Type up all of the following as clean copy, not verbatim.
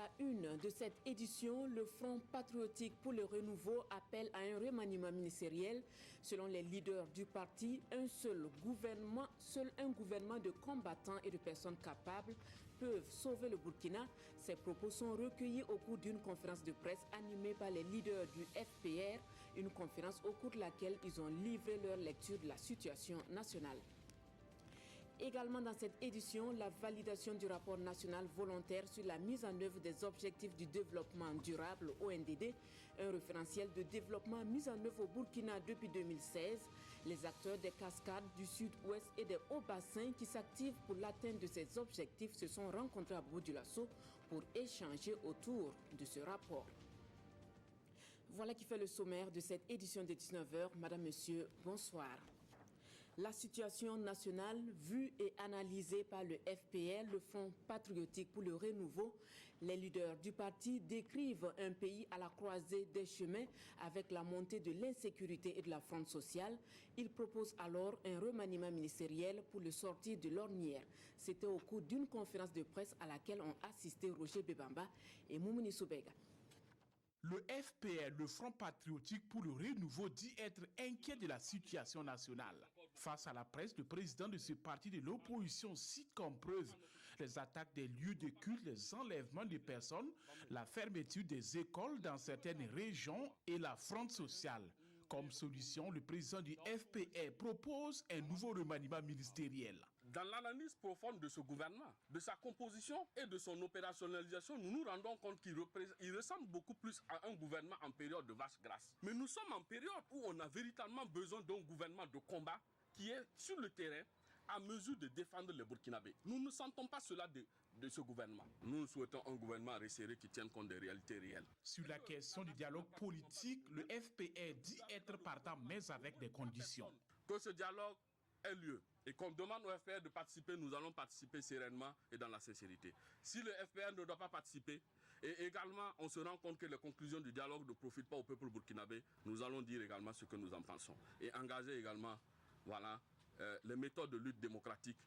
la une de cette édition, le Front patriotique pour le renouveau appelle à un remaniement ministériel. Selon les leaders du parti, seul un gouvernement de combattants et de personnes capables peuvent sauver le Burkina. Ces propos sont recueillis au cours d'une conférence de presse animée par les leaders du FPR, une conférence au cours de laquelle ils ont livré leur lecture de la situation nationale. Également dans cette édition, la validation du rapport national volontaire sur la mise en œuvre des objectifs du développement durable ONDD, un référentiel de développement mis en œuvre au Burkina depuis 2016. Les acteurs des cascades du sud-ouest et des hauts bassins qui s'activent pour l'atteinte de ces objectifs se sont rencontrés à Bobo-Dioulasso pour échanger autour de ce rapport. Voilà qui fait le sommaire de cette édition de 19h. Madame, Monsieur, bonsoir. La situation nationale vue et analysée par le FPR, le Front patriotique pour le renouveau, les leaders du parti décrivent un pays à la croisée des chemins avec la montée de l'insécurité et de la fronde sociale. Ils proposent alors un remaniement ministériel pour le sortir de l'ornière. C'était au cours d'une conférence de presse à laquelle ont assisté Roger Bebamba et Moumouni Soubega. Le FPR, le Front patriotique pour le renouveau, dit être inquiet de la situation nationale. Face à la presse, le président de ce parti de l'opposition cite comme preuve les attaques des lieux de culte, les enlèvements de personnes, la fermeture des écoles dans certaines régions et la fronde sociale. Comme solution, le président du FPR propose un nouveau remaniement ministériel. Dans l'analyse profonde de ce gouvernement, de sa composition et de son opérationnalisation, nous nous rendons compte qu'il ressemble beaucoup plus à un gouvernement en période de vache grasse. Mais nous sommes en période où on a véritablement besoin d'un gouvernement de combat qui est sur le terrain à mesure de défendre les Burkinabés. Nous ne sentons pas cela de ce gouvernement. Nous souhaitons un gouvernement resserré qui tienne compte des réalités réelles. Sur la question du dialogue politique, le FPR dit être partant, mais avec des conditions. Que ce dialogue ait lieu et qu'on demande au FPR de participer, nous allons participer sereinement et dans la sincérité. Si le FPR ne doit pas participer, et également on se rend compte que les conclusions du dialogue ne profitent pas au peuple burkinabé, nous allons dire également ce que nous en pensons. Et engager également, voilà, les méthodes de lutte démocratique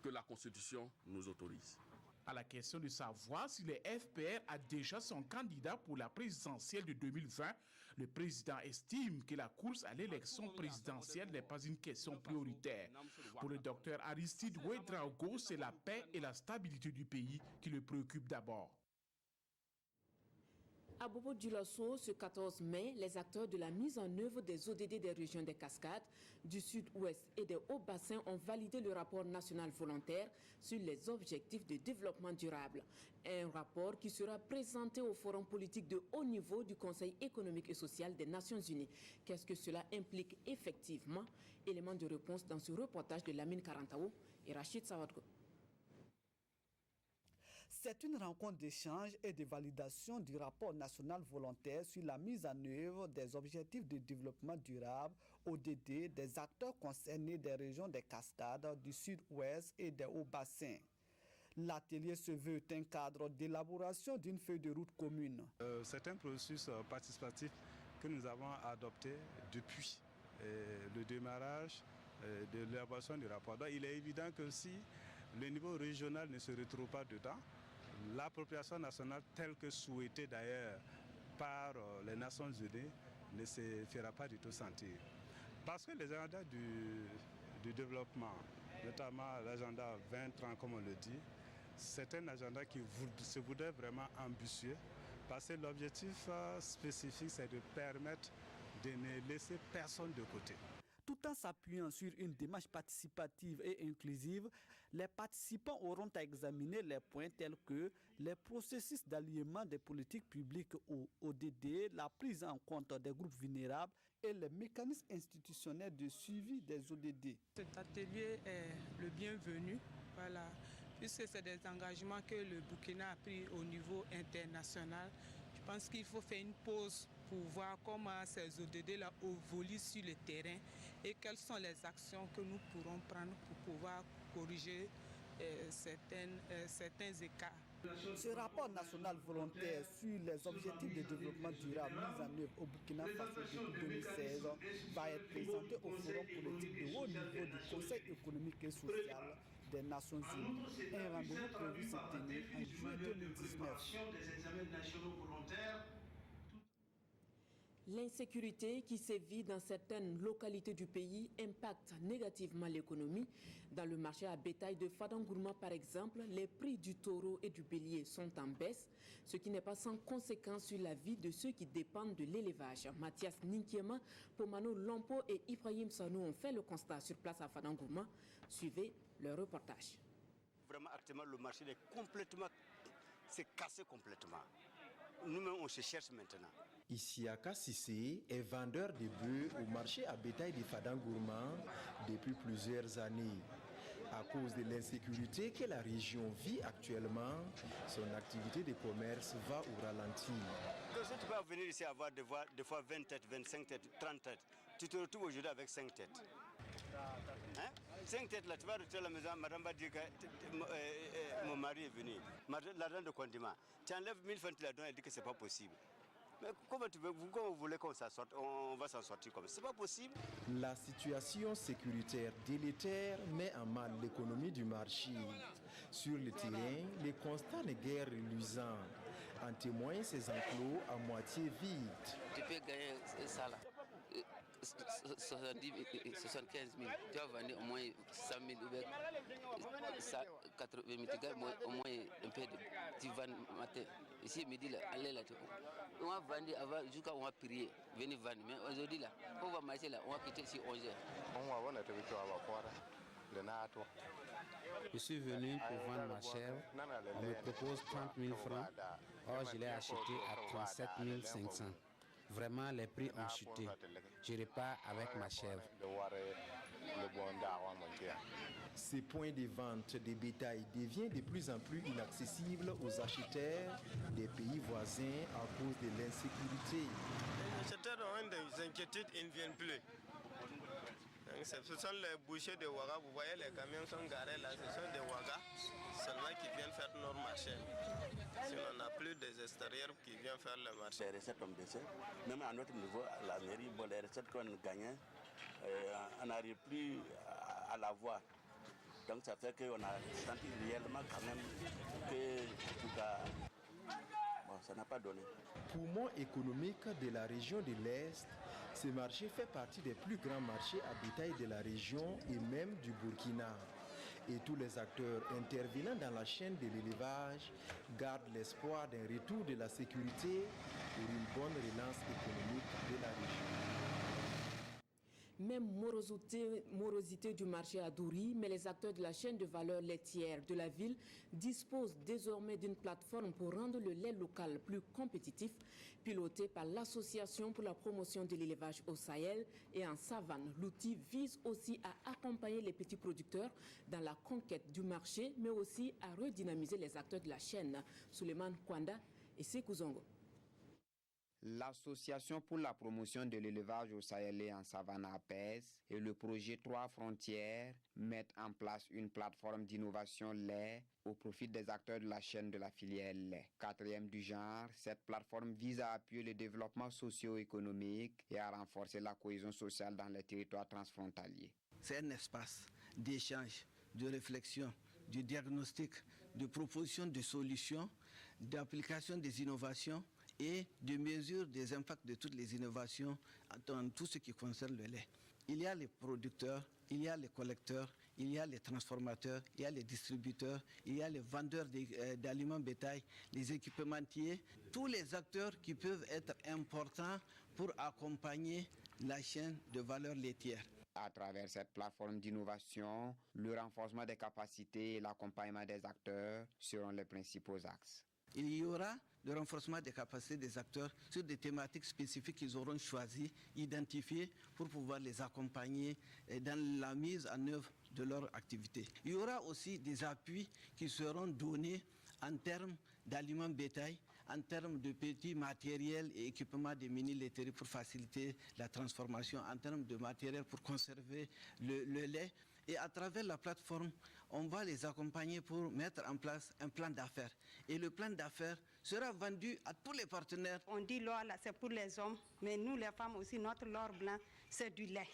que la Constitution nous autorise. À la question de savoir si le FPR a déjà son candidat pour la présidentielle de 2020, le président estime que la course à l'élection présidentielle n'est pas une question prioritaire. Pour le docteur Aristide Ouedraogo, c'est la paix et la stabilité du pays qui le préoccupent d'abord. À Bobo-Dioulasso, ce 14 mai, les acteurs de la mise en œuvre des ODD des régions des Cascades, du sud-ouest et des hauts bassins ont validé le rapport national volontaire sur les objectifs de développement durable. Un rapport qui sera présenté au forum politique de haut niveau du Conseil économique et social des Nations Unies. Qu'est-ce que cela implique effectivement? Élément de réponse dans ce reportage de Lamine Karantao et Rachid Sawadgo. C'est une rencontre d'échange et de validation du rapport national volontaire sur la mise en œuvre des objectifs de développement durable, ODD, des acteurs concernés des régions des Cascades, du sud-ouest et des hauts bassins. L'atelier se veut un cadre d'élaboration d'une feuille de route commune. C'est un processus participatif que nous avons adopté depuis le démarrage de l'élaboration du rapport. Donc, il est évident que si le niveau régional ne se retrouve pas dedans, l'appropriation nationale telle que souhaitée d'ailleurs par les Nations Unies ne se fera pas du tout sentir. Parce que les agendas du développement, notamment l'agenda 2030 comme on le dit, c'est un agenda qui se voudrait vraiment ambitieux parce que l'objectif spécifique c'est de permettre de ne laisser personne de côté. Tout en s'appuyant sur une démarche participative et inclusive, les participants auront à examiner les points tels que les processus d'alliement des politiques publiques au ODD, la prise en compte des groupes vulnérables et les mécanismes institutionnels de suivi des ODD. Cet atelier est le bienvenu, voilà, puisque c'est des engagements que le Burkina a pris au niveau international. Je pense qu'il faut faire une pause pour voir comment ces ODD-là évoluent sur le terrain et quelles sont les actions que nous pourrons prendre pour pouvoir corriger certains écarts. Ce rapport national volontaire sur les objectifs de développement durable mis en œuvre au Burkina Faso depuis 2016 va être présenté au forum politique de haut niveau du Conseil économique et social des Nations Unies. Un rendez-vous prévu se tenir en juillet 2019. L'insécurité qui sévit dans certaines localités du pays impacte négativement l'économie. Dans le marché à bétail de Fadangourma, par exemple, les prix du taureau et du bélier sont en baisse, ce qui n'est pas sans conséquence sur la vie de ceux qui dépendent de l'élevage. Mathias Ninkiema, Pomano Lompo et Ibrahim Sanou ont fait le constat sur place à Fadangourma. Suivez le reportage. Vraiment, actuellement, le marché s'est cassé complètement. Nous-mêmes, on se cherche maintenant. Isiaka Sissé est vendeur de bœufs au marché à bétail de Fadangourma depuis plusieurs années. À cause de l'insécurité que la région vit actuellement, son activité de commerce va au ralenti. Si tu peux venir ici avoir des fois 20 têtes, 25 têtes, 30 têtes, tu te retrouves aujourd'hui avec 5 têtes. 5 têtes là, tu vas retourner à la maison, madame va dire que mon mari est venu. L'argent de condiment. Tu enlèves 1000 francs, tu la donnes, elle dit que ce n'est pas possible. Mais comment vous voulez qu'on s'en sorte, on va s'en sortir comme ça? C'est pas possible. La situation sécuritaire délétère met en mal l'économie du marché. Sur le terrain, les constats n'est guère reluisants. En témoignent ces enclos à moitié vides. Tu peux gagner ça là. 70 000, 75 000, tu vas vendre au moins 100 000 ou bien 80 000, tu gagnes au moins un peu de tu vends matin. Ici, midi, là, allez là, on va vendre avant, jusqu'à on va prier, venir vendre. Mais aujourd'hui, là, on va marcher là, on va quitter ici 11 heures. Je suis venu pour vendre ma chèvre. On me propose 30 000 francs. Or, je l'ai acheté à 37 500. Vraiment, les prix ont chuté. Je repars avec ma chèvre. Ces points de vente de bétail deviennent de plus en plus inaccessibles aux acheteurs des pays voisins à cause de l'insécurité. Les acheteurs ont des inquiétudes, ils ne viennent plus. Ce sont les bouchers de Ouaga, vous voyez les camions sont garés là, ce sont des Ouaga seulement qui viennent faire nos marchés. Sinon on n'a plus des extérieurs qui viennent faire le marché. Les recettes ont baissé, même à notre niveau, à la mairie, les recettes qu'on gagnait, on n'arrive plus à la voir. Donc ça fait qu'on a senti réellement quand même que tout a... Bon, ça n'a pas donné. Poumon économique de la région de l'Est, ce marché fait partie des plus grands marchés à bétail de la région et même du Burkina. Et tous les acteurs intervenant dans la chaîne de l'élevage gardent l'espoir d'un retour de la sécurité pour une bonne relance économique de la région. Même morosité du marché à Douri, mais les acteurs de la chaîne de valeur laitière de la ville disposent désormais d'une plateforme pour rendre le lait local plus compétitif, pilotée par l'Association pour la promotion de l'élevage au Sahel et en savane. L'outil vise aussi à accompagner les petits producteurs dans la conquête du marché, mais aussi à redynamiser les acteurs de la chaîne. Souleymane Kwanda et Sekou Zongo. L'Association pour la promotion de l'élevage au Sahel et en savane APES et le projet 3 frontières mettent en place une plateforme d'innovation lait au profit des acteurs de la chaîne de la filière lait. Quatrième du genre, cette plateforme vise à appuyer le développement socio-économique et à renforcer la cohésion sociale dans les territoires transfrontaliers. C'est un espace d'échange, de réflexion, de diagnostic, de proposition de solutions, d'application des innovations et de mesure des impacts de toutes les innovations dans tout ce qui concerne le lait. Il y a les producteurs, il y a les collecteurs, il y a les transformateurs, il y a les distributeurs, il y a les vendeurs d'aliments bétail, les équipementiers, tous les acteurs qui peuvent être importants pour accompagner la chaîne de valeur laitière. À travers cette plateforme d'innovation, le renforcement des capacités et l'accompagnement des acteurs seront les principaux axes. Il y aura le renforcement des capacités des acteurs sur des thématiques spécifiques qu'ils auront choisies, identifiées pour pouvoir les accompagner dans la mise en œuvre de leur activité. Il y aura aussi des appuis qui seront donnés en termes d'aliments bétail, en termes de petits matériels et équipements de mini-laiteries pour faciliter la transformation, en termes de matériel pour conserver le lait. Et à travers la plateforme, on va les accompagner pour mettre en place un plan d'affaires. Et le plan d'affaires sera vendu à tous les partenaires. On dit l'or, là, c'est pour les hommes, mais nous, les femmes aussi, notre l'or blanc, c'est du lait.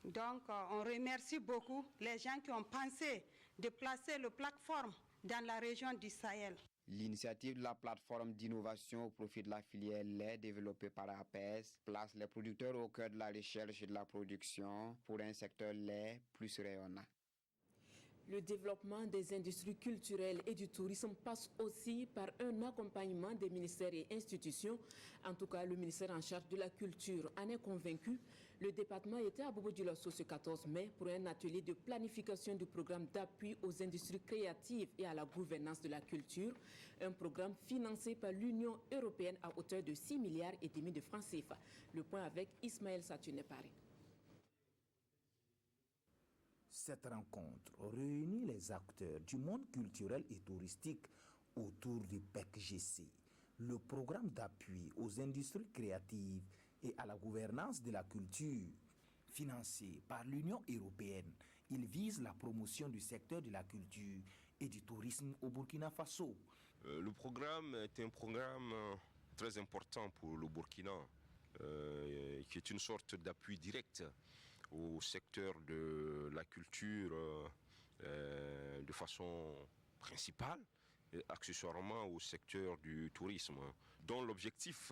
Donc, on remercie beaucoup les gens qui ont pensé de placer la plateforme dans la région du Sahel. L'initiative de la plateforme d'innovation au profit de la filière lait développée par APES place les producteurs au cœur de la recherche et de la production pour un secteur lait plus rayonnant. Le développement des industries culturelles et du tourisme passe aussi par un accompagnement des ministères et institutions. En tout cas, le ministère en charge de la culture en est convaincu. Le département était à Bobo-Dioulasso ce 14 mai pour un atelier de planification du programme d'appui aux industries créatives et à la gouvernance de la culture. Un programme financé par l'Union européenne à hauteur de 6,5 milliards de francs CFA. Le point avec Ismaël Satunepari. Cette rencontre réunit les acteurs du monde culturel et touristique autour du PEC-GC, le programme d'appui aux industries créatives et à la gouvernance de la culture. Financé par l'Union européenne, il vise la promotion du secteur de la culture et du tourisme au Burkina Faso. Le programme est un programme très important pour le Burkina, qui est une sorte d'appui direct au secteur de la culture de façon principale et accessoirement au secteur du tourisme, dont l'objectif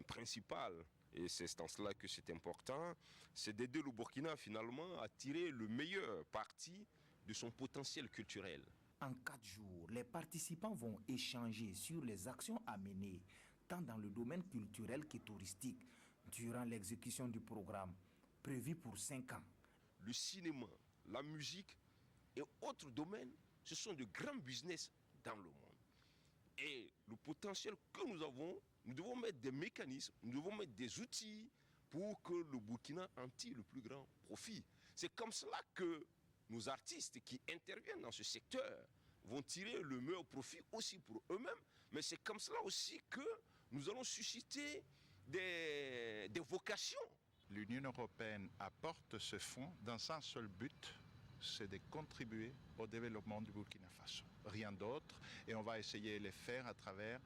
principal, et c'est dans cela que c'est important, c'est d'aider le Burkina finalement à tirer le meilleur parti de son potentiel culturel. En 4 jours, les participants vont échanger sur les actions à mener, tant dans le domaine culturel que touristique, durant l'exécution du programme, prévu pour 5 ans. Le cinéma, la musique et autres domaines, ce sont de grands business dans le monde. Et le potentiel que nous avons, nous devons mettre des mécanismes, nous devons mettre des outils pour que le Burkina en tire le plus grand profit. C'est comme cela que nos artistes qui interviennent dans ce secteur vont tirer le meilleur profit aussi pour eux-mêmes, mais c'est comme cela aussi que nous allons susciter des vocations. L'Union européenne apporte ce fonds dans un seul but, c'est de contribuer au développement du Burkina Faso. Rien d'autre, et on va essayer de le faire à travers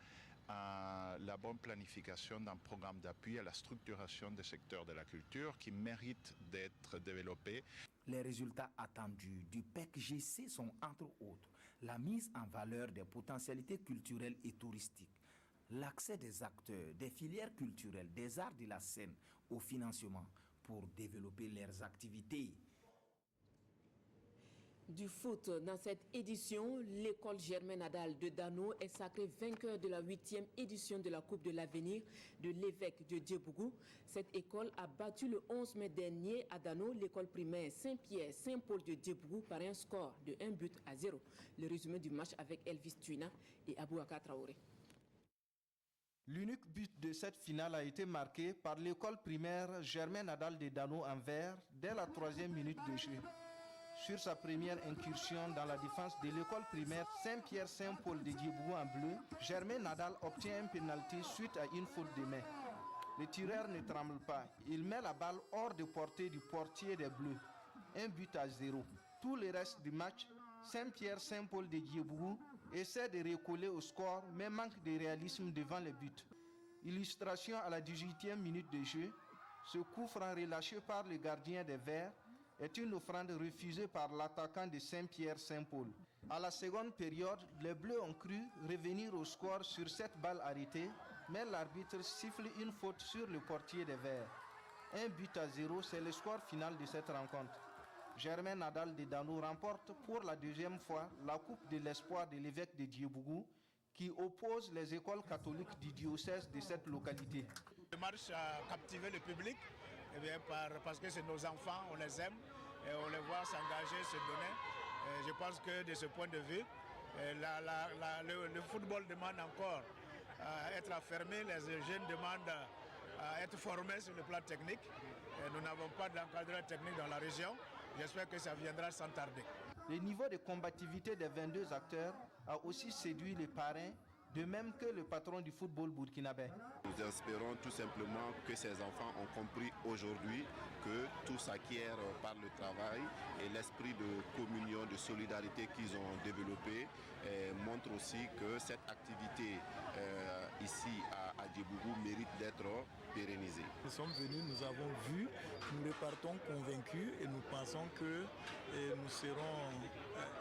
la bonne planification d'un programme d'appui à la structuration des secteurs de la culture qui mérite d'être développé. Les résultats attendus du PEC-GC sont entre autres la mise en valeur des potentialités culturelles et touristiques, l'accès des acteurs, des filières culturelles, des arts de la scène au financement pour développer leurs activités. Du foot, dans cette édition, l'école Germain Nadal de Dano est sacrée vainqueur de la 8e édition de la Coupe de l'Avenir de l'évêque de Djebougou. Cette école a battu le 11 mai dernier à Dano l'école primaire Saint-Pierre-Saint-Paul de Djebougou par un score de 1-0. Le résumé du match avec Elvis Tuina et Abouaka Traoré. L'unique but de cette finale a été marqué par l'école primaire Germain Nadal de Dano en vert dès la 3e minute de jeu. Sur sa première incursion dans la défense de l'école primaire Saint-Pierre-Saint-Paul de Djebougou en bleu, Germain Nadal obtient un pénalty suite à une faute de main. Le tireur ne tremble pas. Il met la balle hors de portée du portier des Bleus. 1-0. Tout le reste du match, Saint-Pierre-Saint-Paul de Djebougou essaie de recoller au score mais manque de réalisme devant le but. Illustration à la 18e minute de jeu, ce coup franc relâché par le gardien des Verts est une offrande refusée par l'attaquant de Saint-Pierre-Saint-Paul. À la seconde période, les Bleus ont cru revenir au score sur cette balle arrêtée, mais l'arbitre siffle une faute sur le portier des Verts. 1-0, c'est le score final de cette rencontre. Germain Nadal de Dano remporte pour la 2e fois la Coupe de l'Espoir de l'évêque de Djebougou, qui oppose les écoles catholiques du diocèse de cette localité. Le match a captivé le public. Eh bien, parce que c'est nos enfants, on les aime et on les voit s'engager, se donner. Et je pense que de ce point de vue, le football demande encore à être affermé, les jeunes demandent à être formés sur le plan technique. Et nous n'avons pas d'encadreur technique dans la région. J'espère que ça viendra sans tarder. Le niveau de combativité des 22 acteurs a aussi séduit les parrains, de même que le patron du football burkinabé. Nous espérons tout simplement que ces enfants ont compris aujourd'hui que tout s'acquiert par le travail et l'esprit de communion, de solidarité qu'ils ont développé montre aussi que cette activité ici à Djebougou mérite d'être pérennisée. Nous sommes venus, nous avons vu, nous repartons convaincus et nous pensons que nous serons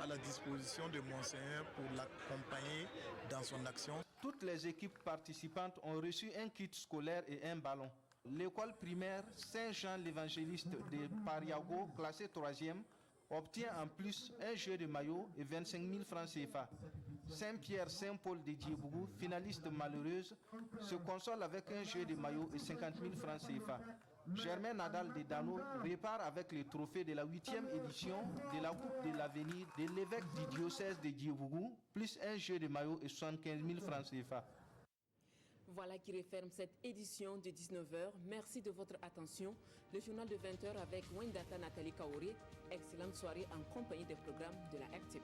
à la disposition de Monseigneur pour l'accompagner dans son action. Toutes les équipes participantes ont reçu un kit scolaire et un ballon. L'école primaire Saint-Jean l'Évangéliste de Pariago, classée 3e, obtient en plus un jeu de maillot et 25 000 francs CFA. Saint-Pierre-Saint-Paul de Djiebougou, finaliste malheureuse, se console avec un jeu de maillot et 50 000 francs CFA. Germain Nadal de Dano repart avec le trophée de la 8e édition de la Coupe de l'Avenir de l'évêque du diocèse de Djiebougou, plus un jeu de maillot et 75 000 francs CFA. Voilà qui referme cette édition de 19h. Merci de votre attention. Le journal de 20h avec Wendata Nathalie Kaoré. Excellente soirée en compagnie des programmes de la RTP.